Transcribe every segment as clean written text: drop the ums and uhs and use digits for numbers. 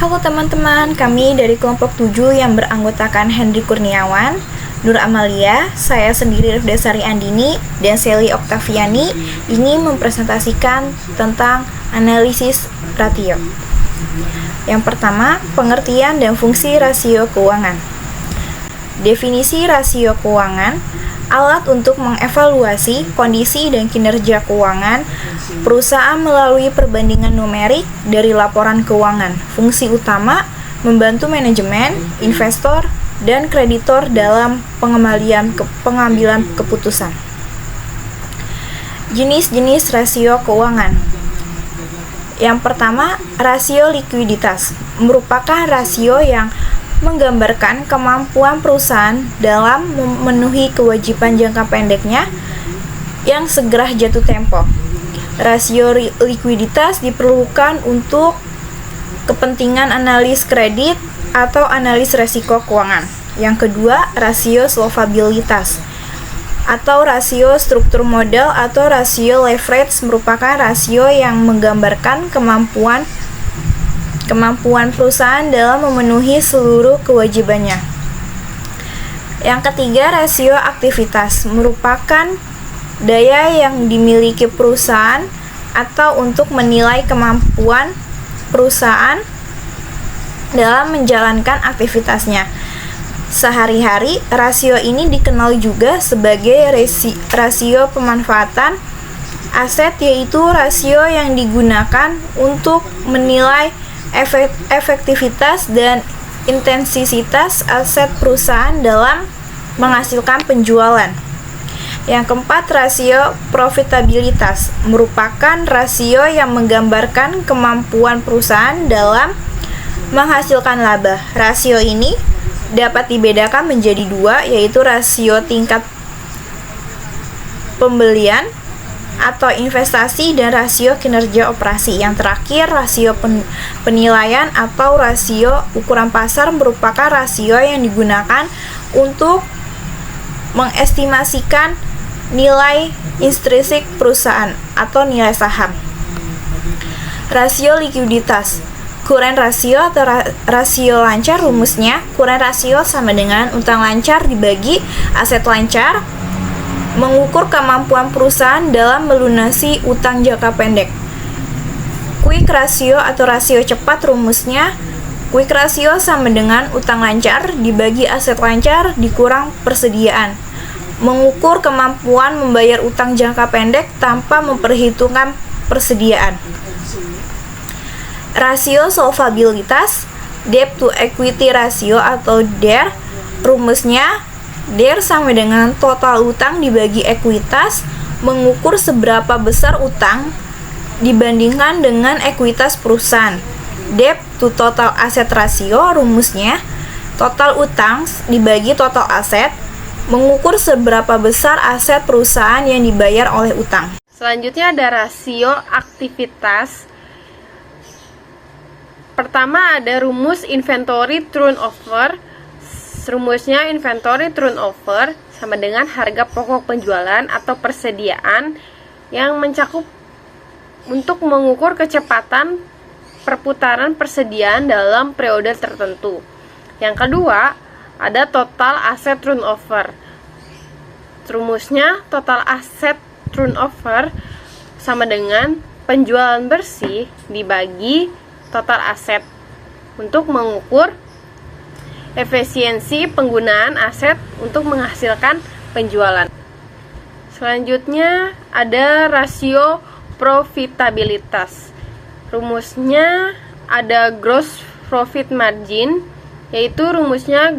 Halo teman-teman, kami dari kelompok 7 yang beranggotakan Hendri Kurniawan, Nur Amalia, saya sendiri Rifdasari Andini, dan Sally Oktaviani ingin mempresentasikan tentang analisis rasio. Yang pertama, pengertian dan fungsi rasio keuangan. Definisi rasio keuangan: alat untuk mengevaluasi kondisi dan kinerja keuangan perusahaan melalui perbandingan numerik dari laporan keuangan. Fungsi utama: membantu manajemen, investor, dan kreditor dalam pengambilan keputusan. Jenis-jenis rasio keuangan. Yang pertama, rasio likuiditas merupakan rasio yang menggambarkan kemampuan perusahaan dalam memenuhi kewajiban jangka pendeknya yang segera jatuh tempo. Rasio likuiditas diperlukan untuk kepentingan analis kredit atau analis resiko keuangan. Yang kedua, rasio solvabilitas atau rasio struktur modal atau rasio leverage merupakan rasio yang menggambarkan kemampuan perusahaan dalam memenuhi seluruh kewajibannya. Yang ketiga, rasio aktivitas merupakan daya yang dimiliki perusahaan atau untuk menilai kemampuan perusahaan dalam menjalankan aktivitasnya sehari-hari. Rasio ini dikenal juga sebagai rasio pemanfaatan aset, yaitu rasio yang digunakan untuk menilai efektivitas dan intensitas aset perusahaan dalam menghasilkan penjualan. Yang keempat, rasio profitabilitas merupakan rasio yang menggambarkan kemampuan perusahaan dalam menghasilkan laba. Rasio ini dapat dibedakan menjadi dua, yaitu rasio tingkat pembelian atau investasi dan rasio kinerja operasi. Yang terakhir, rasio penilaian atau rasio ukuran pasar merupakan rasio yang digunakan untuk mengestimasikan nilai intrinsik perusahaan atau nilai saham. Rasio likuiditas, current ratio atau rasio lancar. Rumusnya, current ratio sama dengan utang lancar dibagi aset lancar, mengukur kemampuan perusahaan dalam melunasi utang jangka pendek. Quick ratio atau rasio cepat. Rumusnya, quick ratio sama dengan utang lancar dibagi aset lancar dikurang persediaan, mengukur kemampuan membayar utang jangka pendek tanpa memperhitungkan persediaan. Rasio solvabilitas, debt to equity ratio atau DER. Rumusnya, DER sama dengan total utang dibagi ekuitas, mengukur seberapa besar utang dibandingkan dengan ekuitas perusahaan. Debt to total asset ratio. Rumusnya, total utang dibagi total aset, mengukur seberapa besar aset perusahaan yang dibayar oleh utang. Selanjutnya ada rasio aktivitas. Pertama ada rumus inventory turnover. Rumusnya, inventory turnover sama dengan harga pokok penjualan atau persediaan yang mencakup untuk mengukur kecepatan perputaran persediaan dalam periode tertentu. Yang kedua, ada total asset turnover. Rumusnya, total asset turnover sama dengan penjualan bersih dibagi total aset untuk mengukur efisiensi penggunaan aset untuk menghasilkan penjualan. Selanjutnya ada rasio profitabilitas. Rumusnya ada gross profit margin, yaitu rumusnya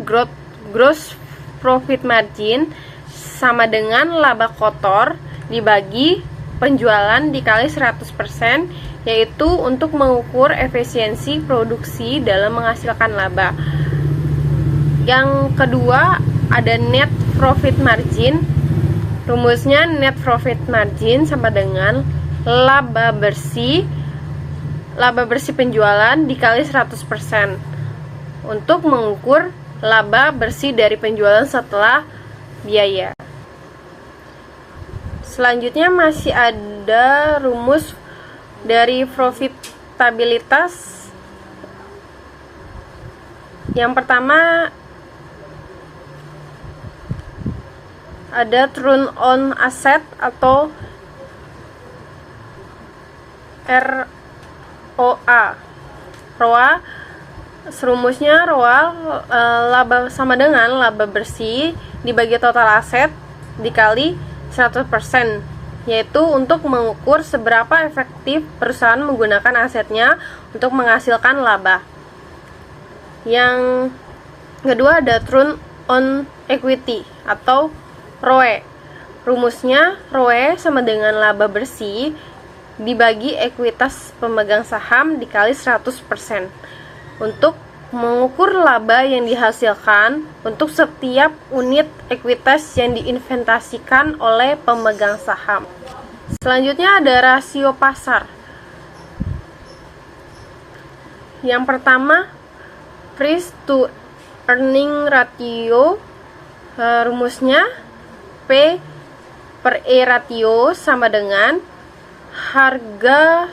gross profit margin sama dengan laba kotor dibagi penjualan dikali 100%, yaitu untuk mengukur efisiensi produksi dalam menghasilkan laba. Yang kedua ada net profit margin. Rumusnya, net profit margin sama dengan laba bersih penjualan dikali 100% untuk mengukur laba bersih dari penjualan setelah biaya. Selanjutnya masih ada rumus dari profitabilitas. Yang pertama ada turn on asset atau ROA. ROA serumusnya laba sama dengan laba bersih dibagi total aset dikali 100%, yaitu untuk mengukur seberapa efektif perusahaan menggunakan asetnya untuk menghasilkan laba. Yang kedua ada return on equity atau ROE. Rumusnya ROE sama dengan laba bersih dibagi ekuitas pemegang saham dikali 100% untuk mengukur laba yang dihasilkan untuk setiap unit ekuitas yang diinvestasikan oleh pemegang saham. Selanjutnya ada rasio pasar. Yang pertama, price to earning ratio. Rumusnya P per E ratio sama dengan harga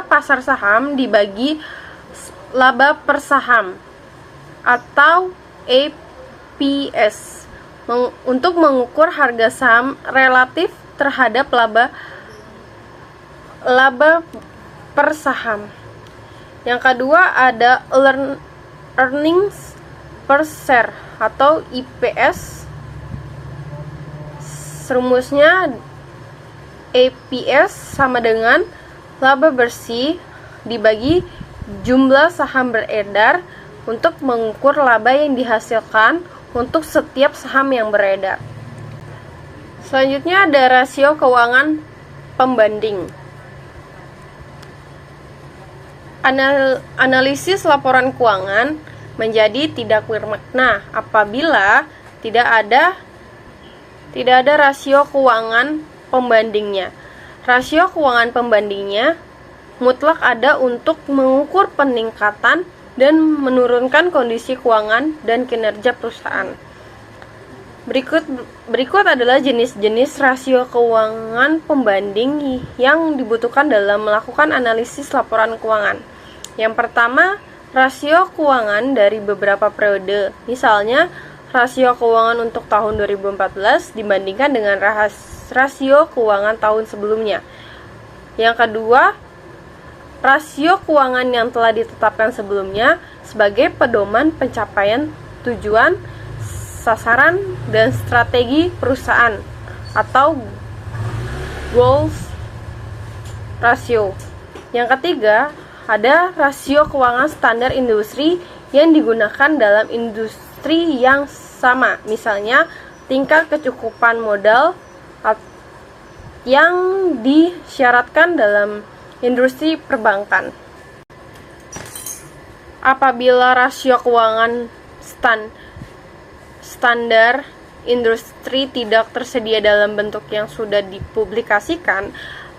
pasar saham dibagi laba per saham atau EPS untuk mengukur harga saham relatif terhadap laba per saham. Yang kedua ada earnings per share atau EPS. Rumusnya EPS sama dengan laba bersih dibagi jumlah saham beredar untuk mengukur laba yang dihasilkan untuk setiap saham yang beredar. Selanjutnya ada rasio keuangan pembanding. Analisis laporan keuangan menjadi tidak bermakna apabila tidak ada rasio keuangan pembandingnya. Rasio keuangan pembandingnya mutlak ada untuk mengukur peningkatan dan menurunkan kondisi keuangan dan kinerja perusahaan. Berikut adalah jenis-jenis rasio keuangan pembanding yang dibutuhkan dalam melakukan analisis laporan keuangan. Yang pertama, rasio keuangan dari beberapa periode. Misalnya, rasio keuangan untuk tahun 2014 dibandingkan dengan rasio keuangan tahun sebelumnya. Yang kedua, rasio keuangan yang telah ditetapkan sebelumnya sebagai pedoman pencapaian tujuan, sasaran, dan strategi perusahaan atau goals ratio. Yang ketiga, ada rasio keuangan standar industri yang digunakan dalam industri yang sama, misalnya tingkat kecukupan modal yang disyaratkan dalam industri perbankan. Apabila rasio keuangan standar industri tidak tersedia dalam bentuk yang sudah dipublikasikan,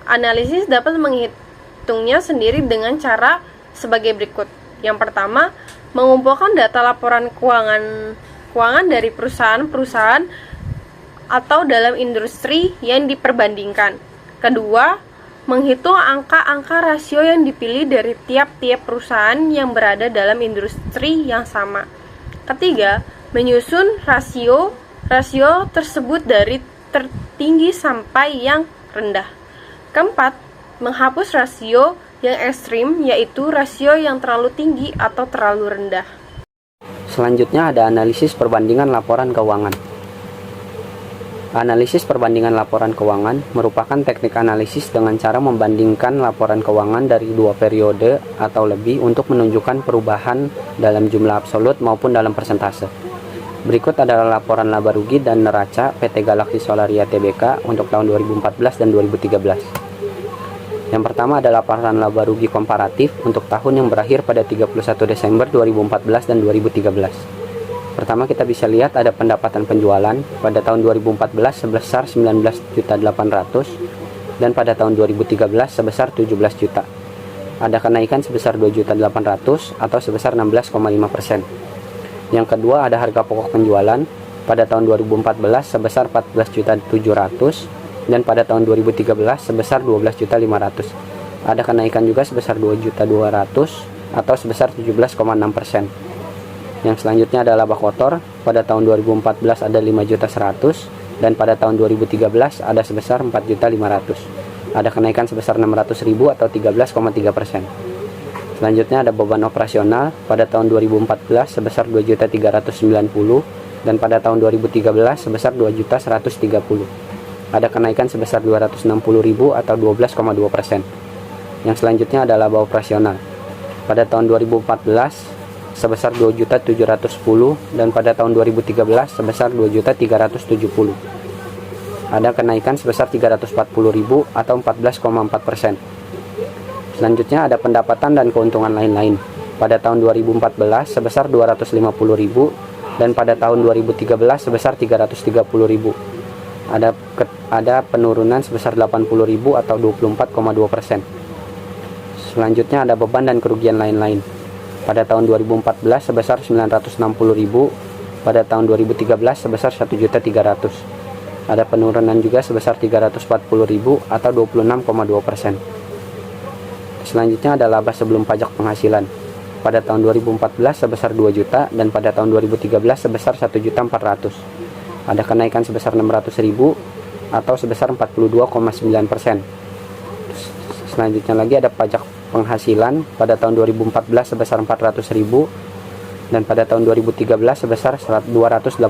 analisis dapat menghitungnya sendiri dengan cara sebagai berikut. Yang pertama, mengumpulkan data laporan keuangan dari perusahaan-perusahaan atau dalam industri yang diperbandingkan. Kedua, menghitung angka-angka rasio yang dipilih dari tiap-tiap perusahaan yang berada dalam industri yang sama. Ketiga, menyusun rasio tersebut dari tertinggi sampai yang rendah. Keempat, menghapus rasio yang ekstrim, yaitu rasio yang terlalu tinggi atau terlalu rendah. Selanjutnya ada analisis perbandingan laporan keuangan. Analisis perbandingan laporan keuangan merupakan teknik analisis dengan cara membandingkan laporan keuangan dari dua periode atau lebih untuk menunjukkan perubahan dalam jumlah absolut maupun dalam persentase. Berikut adalah laporan laba rugi dan neraca PT Galaxy Solaria Tbk untuk tahun 2014 dan 2013. Yang pertama adalah laporan laba rugi komparatif untuk tahun yang berakhir pada 31 Desember 2014 dan 2013. Pertama kita bisa lihat ada pendapatan penjualan pada tahun 2014 sebesar 19.800.000 dan pada tahun 2013 sebesar 17 juta. Ada kenaikan sebesar 2.800.000 atau sebesar 16,5%. Yang kedua ada harga pokok penjualan pada tahun 2014 sebesar 14.700.000 dan pada tahun 2013 sebesar 12.500.000. Ada kenaikan juga sebesar 2.200.000 atau sebesar 17,6%. Yang selanjutnya ada laba kotor. Pada tahun 2014 ada 5.100.000 dan pada tahun 2013 ada sebesar 4.500.000. Ada kenaikan sebesar 600.000 atau 13,3%. Selanjutnya ada beban operasional. Pada tahun 2014 sebesar 2.390.000 dan pada tahun 2013 sebesar 2.130.000. Ada kenaikan sebesar 260.000 atau 12,2%. Yang selanjutnya ada laba operasional. Pada tahun 2014 sebesar 2.710.000 dan pada tahun 2013 sebesar 2.370.000. Ada kenaikan sebesar 340.000 atau 14,4%. Selanjutnya ada pendapatan dan keuntungan lain-lain. Pada tahun 2014 sebesar 250.000 dan pada tahun 2013 sebesar 330.000. Ada penurunan sebesar 80.000 atau 24,2%. Selanjutnya ada beban dan kerugian lain-lain. Pada tahun 2014 sebesar 960.000, pada tahun 2013 sebesar 1.300.000. Ada penurunan juga sebesar 340.000 atau 26,2%. Selanjutnya ada laba sebelum pajak penghasilan. Pada tahun 2014 sebesar 2 juta dan pada tahun 2013 sebesar 1.400.000. Ada kenaikan sebesar 600.000 atau sebesar 42,9%. Selanjutnya lagi ada pajak penghasilan. Pada tahun 2014 sebesar 400.000 dan pada tahun 2013 sebesar 280.000.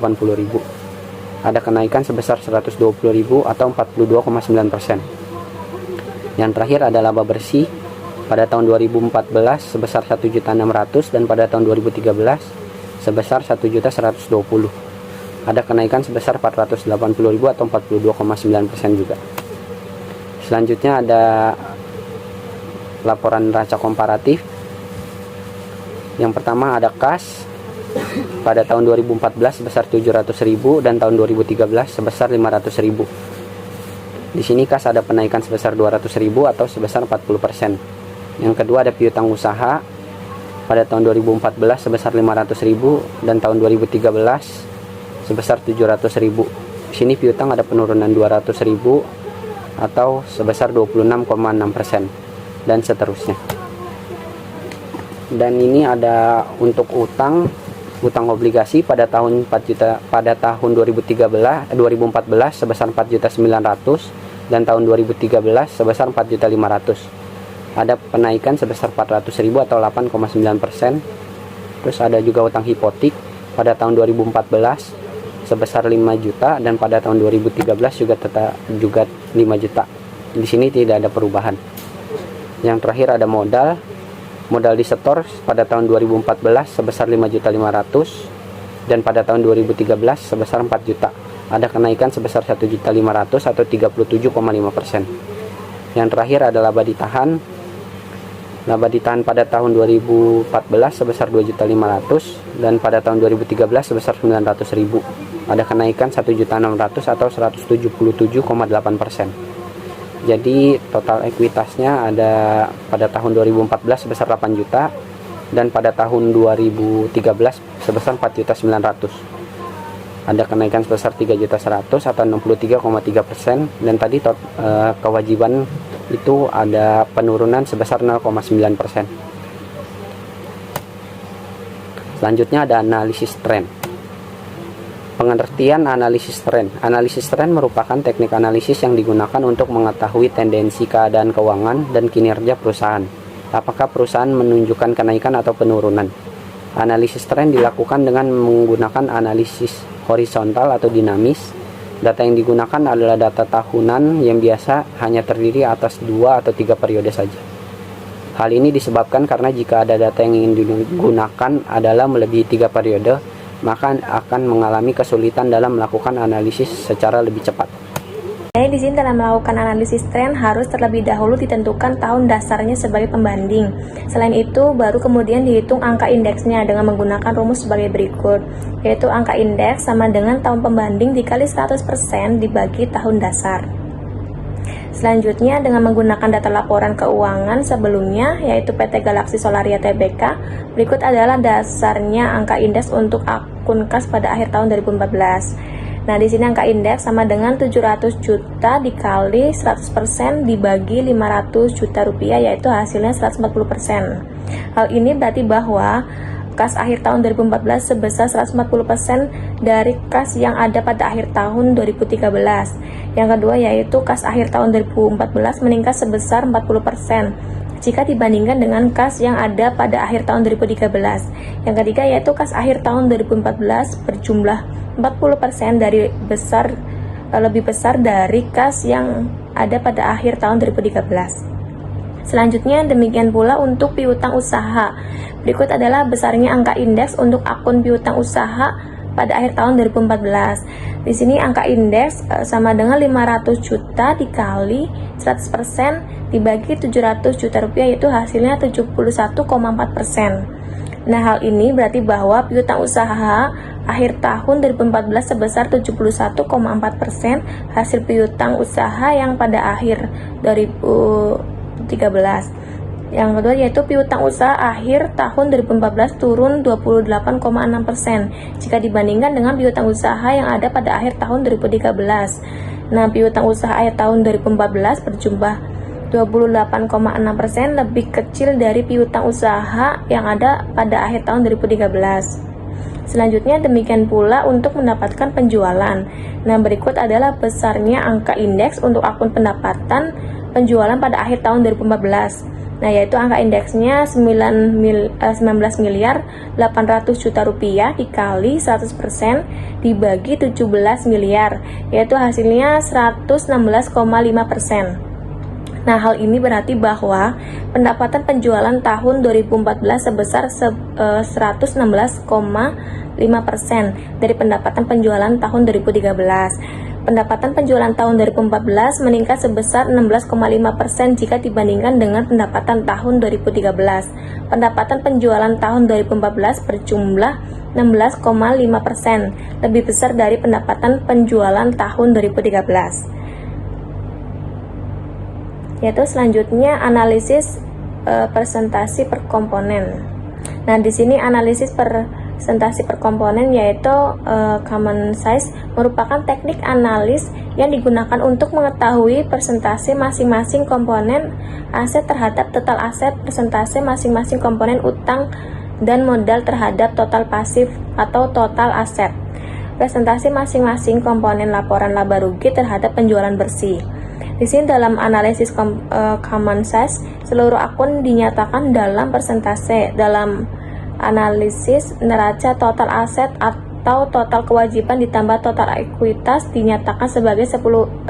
Ada kenaikan sebesar 120.000 atau 42,9%. Yang terakhir ada laba bersih. Pada tahun 2014 sebesar 1.600.000 dan pada tahun 2013 sebesar 1.120.000. Ada kenaikan sebesar 480.000 atau 42,9% juga. Selanjutnya ada laporan neraca komparatif. Yang pertama ada kas. Pada tahun 2014 sebesar 700.000 dan tahun 2013 sebesar 500.000. Di sini kas ada penaikan sebesar 200.000 atau sebesar 40%. Yang kedua ada piutang usaha. Pada tahun 2014 sebesar 500.000 dan tahun 2013 sebesar 700.000. Di sini piutang ada penurunan 200.000 atau sebesar 26,6% dan seterusnya. Dan ini ada untuk utang obligasi pada tahun 4 juta pada tahun 2014 sebesar 4.900.000 dan tahun 2013 sebesar 4.500.000. Ada penaikan sebesar 400.000 atau 8,9%. Terus ada juga utang hipotek pada tahun 2014 sebesar 5 juta dan pada tahun 2013 juga 5 juta. Di sini tidak ada perubahan. Yang terakhir ada modal disetor pada tahun 2014 sebesar 5.500.000 dan pada tahun 2013 sebesar 4 juta. Ada kenaikan sebesar 1.500.000 atau 37,5%. Yang terakhir ada laba ditahan. Laba ditahan pada tahun 2014 sebesar 2.500.000 dan pada tahun 2013 sebesar 900.000. Ada kenaikan 1.600.000 atau 177,8%. Jadi total ekuitasnya ada pada tahun 2014 sebesar 8 juta dan pada tahun 2013 sebesar 4.900.000. Ada kenaikan sebesar 3.100.000 atau 63,3%. Dan tadi kewajiban itu ada penurunan sebesar 0,9%. Selanjutnya ada analisis tren. Pengertian analisis tren. Analisis tren merupakan teknik analisis yang digunakan untuk mengetahui tendensi keadaan keuangan dan kinerja perusahaan. Apakah perusahaan menunjukkan kenaikan atau penurunan? Analisis tren dilakukan dengan menggunakan analisis horizontal atau dinamis. Data yang digunakan adalah data tahunan yang biasa hanya terdiri atas 2 atau 3 periode saja. Hal ini disebabkan karena jika ada data yang ingin digunakan adalah melebihi 3 periode, maka akan mengalami kesulitan dalam melakukan analisis secara lebih cepat. Di sini dalam melakukan analisis tren harus terlebih dahulu ditentukan tahun dasarnya sebagai pembanding. Selain itu, baru kemudian dihitung angka indeksnya dengan menggunakan rumus sebagai berikut, yaitu angka indeks sama dengan tahun pembanding dikali 100% dibagi tahun dasar. Selanjutnya, dengan menggunakan data laporan keuangan sebelumnya, yaitu PT Galaxy Solaria Tbk, berikut adalah dasarnya angka indeks untuk akun kas pada akhir tahun 2014. Nah, di sini angka indeks sama dengan 700 juta dikali 100% dibagi 500 juta rupiah, yaitu hasilnya 140%. Hal ini berarti bahwa kas akhir tahun 2014 sebesar 140% dari kas yang ada pada akhir tahun 2013. Yang kedua yaitu kas akhir tahun 2014 meningkat sebesar 40% jika dibandingkan dengan kas yang ada pada akhir tahun 2013. Yang ketiga yaitu kas akhir tahun 2014 berjumlah 40% lebih besar dari kas yang ada pada akhir tahun 2013. Selanjutnya, demikian pula untuk piutang usaha. Berikut adalah besarnya angka indeks untuk akun piutang usaha pada akhir tahun 2014. Di sini angka indeks sama dengan 500 juta dikali 100% dibagi 700 juta rupiah, yaitu hasilnya 71,4%. Nah, hal ini berarti bahwa piutang usaha akhir tahun 2014 sebesar 71,4% hasil piutang usaha yang pada akhir 2013. Yang kedua yaitu piutang usaha akhir tahun 2014 turun 28,6% jika dibandingkan dengan piutang usaha yang ada pada akhir tahun 2013. Nah, piutang usaha akhir tahun 2014 berjumlah 28,6% lebih kecil dari piutang usaha yang ada pada akhir tahun 2013. Selanjutnya demikian pula untuk mendapatkan penjualan. Nah, berikut adalah besarnya angka indeks untuk akun pendapatan penjualan pada akhir tahun 2014. Nah, yaitu angka indeksnya 19 miliar 800 juta rupiah dikali 100% dibagi 17 miliar, yaitu hasilnya 116,5%. Nah, hal ini berarti bahwa pendapatan penjualan tahun 2014 sebesar 116,5% dari pendapatan penjualan tahun 2013. Pendapatan penjualan tahun 2014 meningkat sebesar 16,5% jika dibandingkan dengan pendapatan tahun 2013. Pendapatan penjualan tahun 2014 berjumlah 16,5%, lebih besar dari pendapatan penjualan tahun 2013. Yaitu selanjutnya analisis presentasi per komponen. Nah, di sini analisis presentasi per komponen yaitu common size merupakan teknik analis yang digunakan untuk mengetahui persentase masing-masing komponen aset terhadap total aset, persentase masing-masing komponen utang dan modal terhadap total pasif atau total aset, presentasi masing-masing komponen laporan laba rugi terhadap penjualan bersih. Di sini dalam analisis common size, seluruh akun dinyatakan dalam persentase. Dalam analisis neraca, total aset atau total kewajiban ditambah total ekuitas dinyatakan sebagai 100%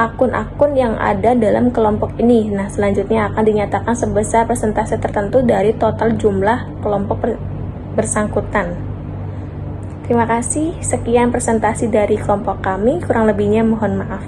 akun-akun yang ada dalam kelompok ini. Nah, selanjutnya akan dinyatakan sebesar persentase tertentu dari total jumlah kelompok bersangkutan. Terima kasih, sekian presentasi dari kelompok kami, kurang lebihnya mohon maaf.